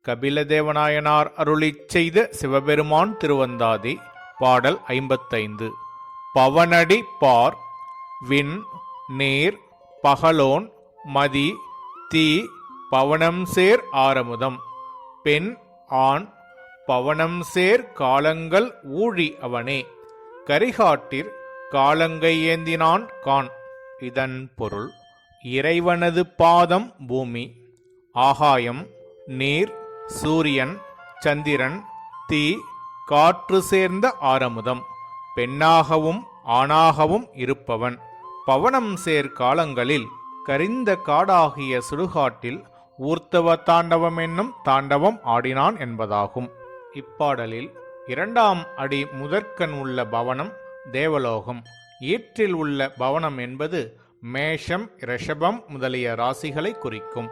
கபிலதேவநாயனார் அருளிச் செய்த சிவபெருமான் திருவந்தாதி. பாடல் 55. பவனடி பார் விண் நீர் பகலோன் மதி தீ பவனம் சேர் ஆரமுதம் பெண் ஆண் பவனம் சேர் காலங்கள் ஊழி அவனே கரிகாட்டிற் காலங்கை ஏந்தினான் கான். இதன் பொருள்: இறைவனது பாதம் பூமி, ஆகாயம், நீர், சூரியன், சந்திரன், தீ, காற்று சேர்ந்த ஆரமுதம், பெண்ணாகவும் ஆணாகவும் இருப்பவன், பவனம் சேர் காலங்களில் கரிந்த காடாகிய சுடுகாட்டில் ஊர்த்தவ தாண்டவம் என்னும் தாண்டவம் ஆடினான் என்பதாகும். இப்பாடலில் 2ஆம் அடி முதற்கண் உள்ள பவனம் தேவலோகம், ஈற்றில் உள்ள பவனம் என்பது மேஷம், ரிஷபம் முதலிய ராசிகளை குறிக்கும்.